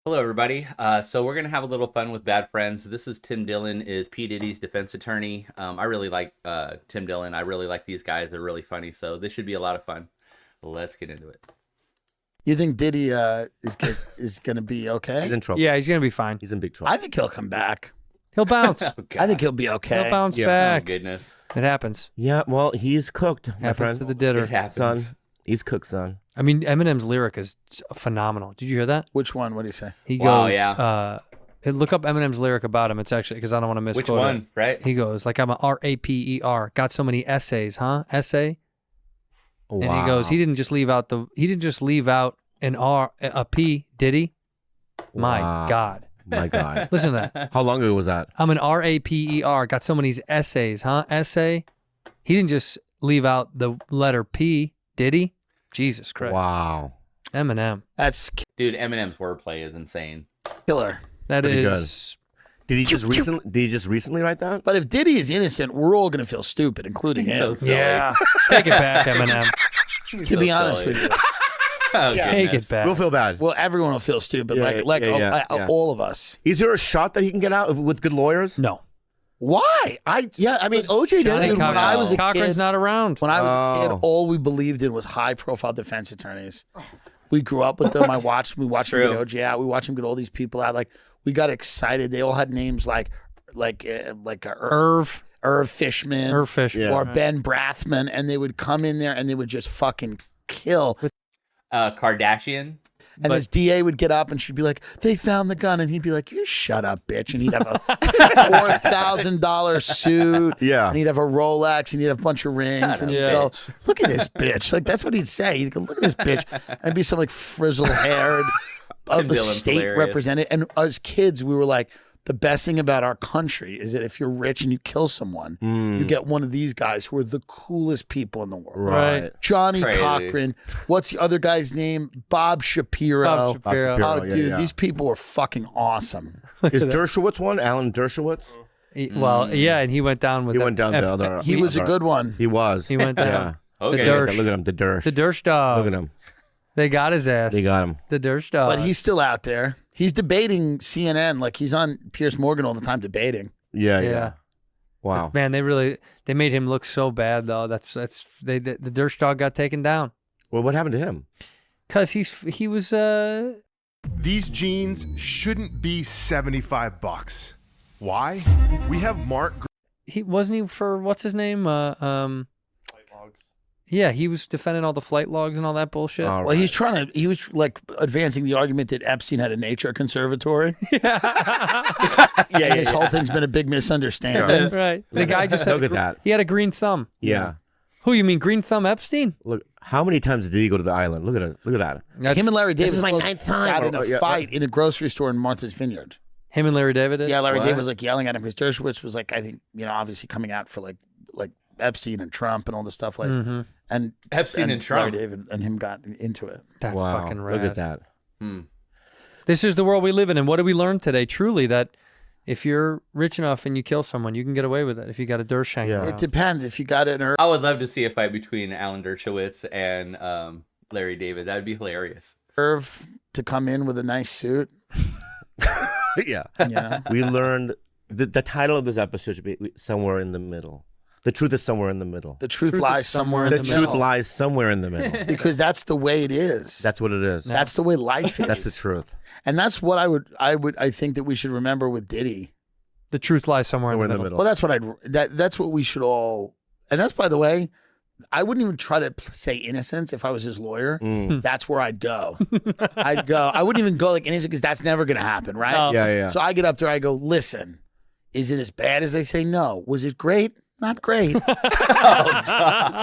Hello, everybody. So we're gonna have a little fun with bad friends. This is Tim Dillon, is P Diddy's defense attorney. I really like Tim Dillon. I really like these guys. They're really funny. So this should be a lot of fun. Let's get into it. You think Diddy is going to be okay? He's in trouble. Yeah, he's gonna be fine. He's in big trouble. I think he'll come back. He'll bounce. Oh, I think he'll be okay. He'll bounce Oh back. goodness, It happens. Yeah, well, he's cooked, my Happens friend. to the ditter. it happens. Son, he's cooked, son. I mean, Eminem's lyric is phenomenal. Did you hear that? Which one? What do you say? He Wow, goes, yeah. look up Eminem's lyric about him. It's actually, because I don't want to misquote Which one? it. Right? He goes, like, I'm a R-A-P-E-R. Got so many essays, huh? Essay? Wow. And he goes, he didn't just leave out an R, a P, did he? My Wow. God. My God. Listen to that. How long ago was that? I'm an R-A-P-E-R. Got so many essays, huh? Essay? He didn't just leave out the letter P, did he? Jesus Christ. Wow. Eminem. That's Dude, Eminem's wordplay is insane. killer. That Pretty is. Did he just recently write that? But if Diddy is innocent, we're all going to feel stupid, including He's him. so silly. Yeah. Take it back, Eminem. He's To so be honest silly. with you. Oh, Take goodness. it back. We'll feel bad. Well, everyone will feel stupid, Yeah, yeah. all of us. Is there a shot that he can get out with good lawyers? No. Why? I mean, OJ did Johnny it when Cochran. I was a Cochran's kid. not around. When I was a kid, Oh. all we believed in was high-profile defense attorneys. We grew up with them. We watched them get true. OJ out. We watched them get all these people out. Like, we got excited. They all had names like Irv Fishman Fish. Yeah. or Ben Brathman, and they would come in there and they would just fucking kill. Kardashian. And But- this DA would get up and she'd be like, "They found the gun," and he'd be like, "You shut up, bitch!" And he'd have a $4,000 suit. Yeah. And he'd have a Rolex, and he'd have a bunch of rings, Shut and up, he'd Yeah. go, "Look at this bitch!" Like that's what he'd say. He'd go, "Look at this bitch," and it'd be some like frizzle-haired Tim a Dillon's state hilarious. representative. And as kids, we were like, the best thing about our country is that if you're rich and you kill someone, you get one of these guys who are the coolest people in the world. Right. Johnny Crazy. Cochran. What's the other guy's name? Bob Shapiro. Bob Shapiro. Oh, Yeah, dude, yeah. these people were fucking awesome. Is Dershowitz one? Alan Dershowitz? Well, yeah, and he went down with He the went down the other. He was a good one. He was. He went down. Yeah. Okay. The Look Dersh. at him. The Dersh. The Dersh dog. Look at him. They got his ass. They got him. The Dersh dog. But he's still out there. He's debating CNN. Like he's on Piers Morgan all the time debating. Yeah. Yeah. Wow. Man, they made him look so bad though. The Dersh dog got taken down Well, what happened to him? because he was These jeans shouldn't be $75. Why? We have Mark he wasn't he for what's his name yeah, he was defending all the flight logs and all that bullshit. All Well, right. he was like advancing the argument that Epstein had a nature conservatory. Yeah. This whole thing's been a big misunderstanding. Right. The guy just Look at that. He had a green thumb. Yeah. Who, you mean Green Thumb Epstein? Look, how many times did he go to the island? Look at it. Look at that. That's- Him and Larry David is my ninth time. got in a Oh, yeah. fight in a grocery store in Martha's Vineyard. him and Larry David did? Yeah, Larry What? David was like yelling at him because Dershowitz was like, I think, obviously coming out for like Epstein and Trump and all this stuff. Like, Mhm. and Epstein and Trump. Larry David and him got into it. That's Wow. fucking rad. Look at that. This is the world we live in. And what did we learn today? Truly, that if you're rich enough and you kill someone, you can get away with it if you got a Dersh hanging Yeah. It around. depends if you got it in her. I would love to see a fight between Alan Dershowitz and Larry David. That'd be hilarious. Irv to come in with a nice suit. Yeah. Yeah. We learned the title of this episode should be somewhere in the middle. The truth is somewhere in the middle. The truth Truth lies is somewhere somewhere in The the truth middle. lies somewhere in the middle. Because that's the way it is. That's what it is. That's the way life is. That's the truth. And that's what I think that we should remember with Diddy. The truth lies somewhere Somewhere in the middle. Well, that's what that's what we should all. And that's, by the way, I wouldn't even try to say innocence if I was his lawyer. That's where I'd go. I wouldn't even go like innocent because that's never going to happen, right? No. Yeah. So I get up there, I go, listen, is it as bad as they say? No. Was it great? Not great.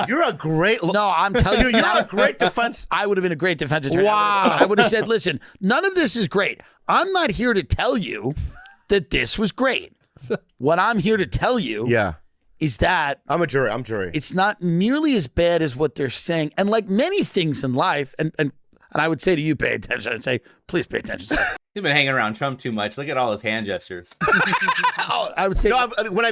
You're a great. No, I'm telling you, You're a great defense. I would have been a great defense attorney. Wow. I would have said, listen, none of this is great. I'm not here to tell you that this was great. What I'm here to tell you Yeah. is that I'm a jury. I'm jury. it's not nearly as bad as what they're saying. And like many things in life, and I would say to you, pay attention. I'd say, please pay attention. He's been hanging around Trump too much. Look at all his hand gestures. I would say, No, when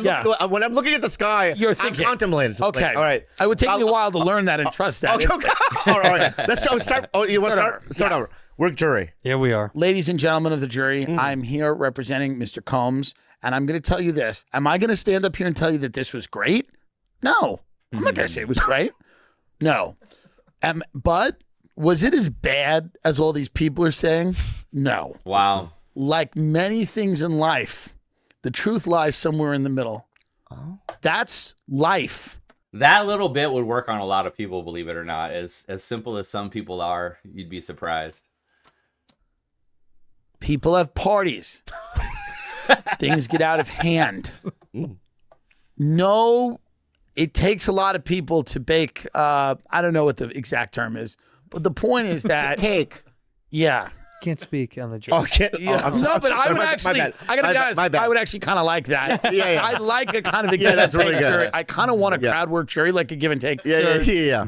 I'm looking at the sky, You're I'm thinking. contemplating. okay, Like, all right. It would take me a while to learn that and trust that. Okay. All right. Let's start. Oh, you want to Start start? Start Yeah. over. We're jury. Here we are. Ladies and gentlemen of the jury, I'm here representing Mr. Combs, and I'm going to tell you this. Am I going to stand up here and tell you that this was great? No. I'm not going to say it was great. No. But was it as bad as all these people are saying? No. Wow. Like many things in life, the truth lies somewhere in the middle. Oh. That's life. That little bit would work on a lot of people, believe it or not. As simple as some people are, you'd be surprised. People have parties. Things get out of hand. No, it takes a lot of people to bake. I don't know what the exact term is, but the point is that Cake. Yeah. Can't speak on the jury. Oh, can't. Yeah. I'm No, sorry. but I would My actually, bad. I gotta be honest, My bad. I would actually kind of like that. Yeah. I like a kind of a Yeah, give that's and take really good. jury. I kind of want a Yeah. crowd work jury, like a give and take. Yeah.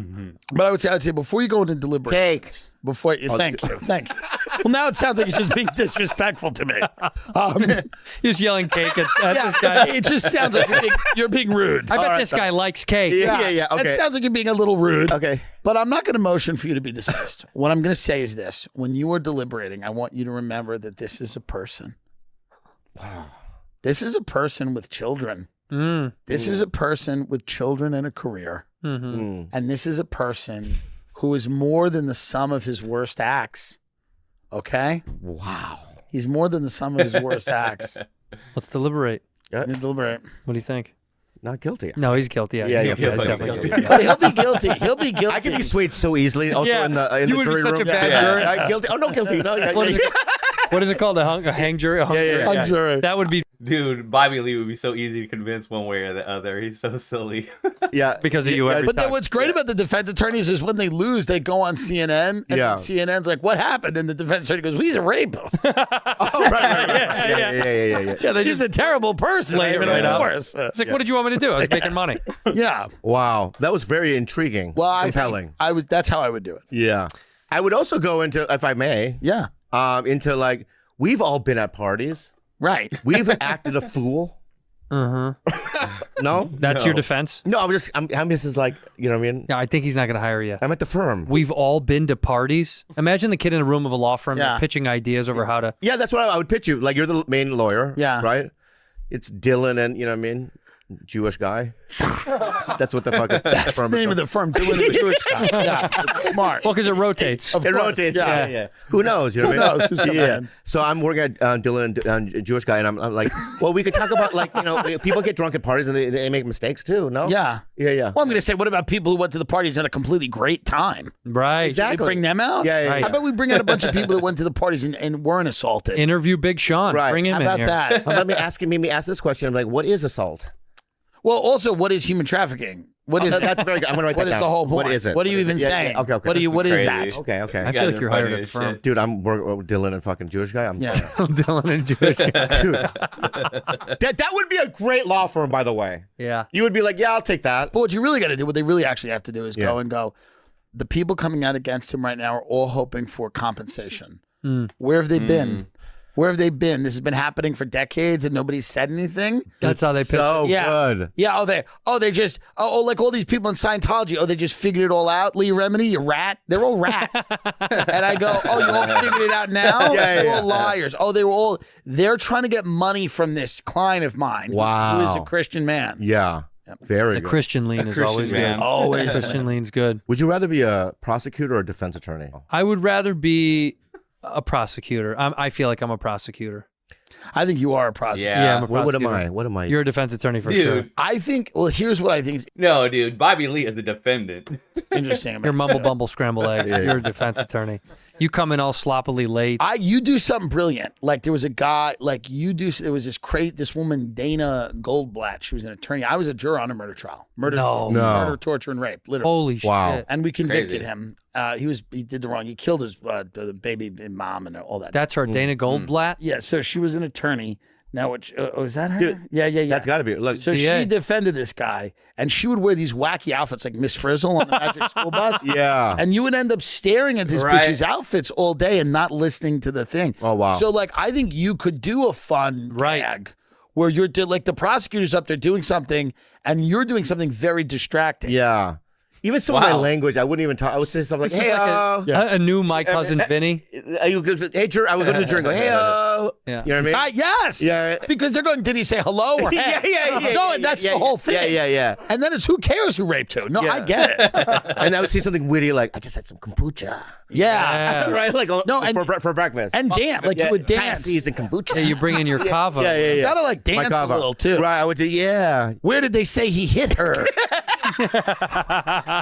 But I would say before you go into deliberate, Cake. before you, thank you. Well, now it sounds like it's just being disrespectful to me. You're just yelling cake at Yeah, this guy. it just sounds like you're being rude. I bet right, this guy likes cake. Yeah. Okay. It sounds like you're being a little rude. Okay. But I'm not going to motion for you to be dismissed. What I'm going to say is this. When you are deliberating, I want you to remember that this is a person. This is a person with children. This is a person with children and a career. And this is a person who is more than the sum of his worst acts. Okay? Wow. He's more than the sum of his worst acts. Let's deliberate. You deliberate. What do you think? Not guilty. No, he's guilty. Yeah, he's yeah, definitely guilty. guilty. But he'll be guilty. He'll be guilty. I can be swayed so easily. Also Yeah, in the you would be jury such room. a bad jury. Guilty. Oh no, guilty. No. What is it called? A hang jury? A hung Yeah. Hung jury. That would be Dude, Bobby Lee would be so easy to convince one way or the other. He's so silly. Yeah. because of you every But then time. what's great about the defense attorneys is when they lose, they go on CNN, and Yeah. CNN's like, "What happened?" And the defense attorney goes, well, "He's a rapist. Oh, right. Yeah. Yeah, they He's just a terrible person." lay it right out. Worse. It's like, what did you want me to do? I was making money. Yeah. Wow, that was very intriguing. Well, I compelling. think I would. That's how I would do it. Yeah. I would also go into, if I may, Yeah. into like, we've all been at parties. Right. We've acted a fool. No? That's your defense? No, I'm just as like, you know what I mean? Yeah, I think he's not going to hire you. I'm at the firm. We've all been to parties. Imagine the kid in a room of a law firm Yeah. pitching ideas over how to. Yeah, that's what I would pitch you. Like, you're the main lawyer. Yeah. Right? It's Dillon and, you know what I mean? Jewish guy. That's what the fuck That's the name of the firm. Doing the Jewish guy. Yeah. It's smart. Well, because it rotates. Of It course. rotates. Yeah. Yeah. Who knows? You know what I mean? knows who's coming in? So I'm working at Dillon and Jewish guy, and I'm like, well, we could talk about like, you know, people get drunk at parties and they make mistakes too. No. Yeah. Yeah. Well, I'm going to say, what about people who went to the parties and had a completely great time? Right. Exactly. We bring them out? Yeah. Right. How about we bring out a bunch of people that went to the parties and weren't assaulted? Interview Big Sean. Right. Bring him How in about here. that? How about me ask this question? I'm like, what is assault? Well, also, what is human trafficking? What is That's very good. I'm gonna write what that is down. the whole point? What is it? What are you even Yeah, saying? okay. What do you? What is crazy. that? Okay. I feel like you're hired at the firm. Dude, I'm working with Dillon and fucking Jewish guy. Yeah. Dylan and Jewish guy. Dude, that would be a great law firm, by the way. Yeah. You would be like, yeah, I'll take that. But what you really got to do, what they really actually have to do is Yeah. go and go. The people coming out against him right now are all hoping for compensation. Where have they been? Where have they been? This has been happening for decades and nobody's said anything. That's how they pitch. So Yeah. good. Yeah. They just like all these people in Scientology. Oh, they just figured it all out. Lee Remini, you rat. They're all rats. And I go, oh, you all figured it out now? Yeah, They're all yeah. liars. Oh, they're trying to get money from this client of mine. Wow. Who is a Christian man. Yeah. Very The good. Christian lean is Christian always man. good. Always. Christian lean's good. Would you rather be a prosecutor or a defense attorney? I would rather be a prosecutor. I feel like I'm a prosecutor. I think you are a prosecutor. Yeah. Yeah, I'm a What prosecutor. am I? What am I? You're a defense attorney for Dude. sure. I think, well, here's what I think is No, dude. Bobby Lee is a defendant. interesting You're about mumble bumble scramble eggs. Yeah. You're a defense attorney. You come in all sloppily late. you do something brilliant. Like there was a guy, there was this woman, Dana Goldblatt. She was an attorney. I was a juror on a murder trial. No. Murder, torture, and rape, literally. Holy Wow. shit. And we convicted Crazy. him. He did the wrong. He killed his the baby and mom and all that. That's her, Dana Goldblatt. Yeah, so she was an attorney. Now, is that her? Dude, Yeah. That's got to be. Look, So DA. she defended this guy, and she would wear these wacky outfits like Miss Frizzle on the Magic School Bus. yeah. And you would end up staring at this Right. bitch's outfits all day and not listening to the thing. Oh, wow. So, I think you could do a fun Right. gag where you're like the prosecutor's up there doing something, and you're doing something very distracting. Yeah. Even some of my Wow. language, I wouldn't even talk. I would say something like, This is "Hey, like a new my cousin Vinny. hey, I would go to the drink, go, hey, Yeah. you know what I mean? Yes. Yeah. Because they're going, did he say hello or hey? yeah. No, and that's the whole thing. Yeah. And then it's who cares who raped who? No, Yeah. I get it. And I would see something witty like, I just had some kombucha. Yeah. Right? Like, No, and- for breakfast. And dance. Like you would chia dance. seeds and kombucha. Yeah, you bring in your kava. Yeah. You gotta like dance a kava. little too. Right, I would do, yeah. Where did they say he hit her?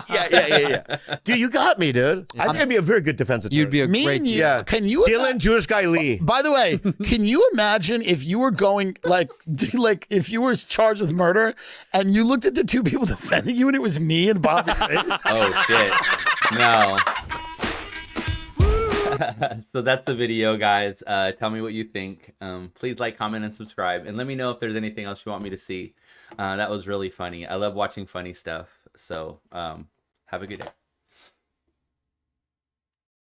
Yeah. Dude, you got me, dude. I think I'd be a very good defense attorney. You'd be a Me great. and you. Yeah. Can you? Dillon, Jewish guy Lee. By the way, can you imagine if you were going like if you were charged with murder and you looked at the two people defending you and it was me and Bobby Ray? Oh shit. No. So that's the video, guys. Tell me what you think. Please like, comment, and subscribe. And let me know if there's anything else you want me to see. That was really funny. I love watching funny stuff. So have a good day.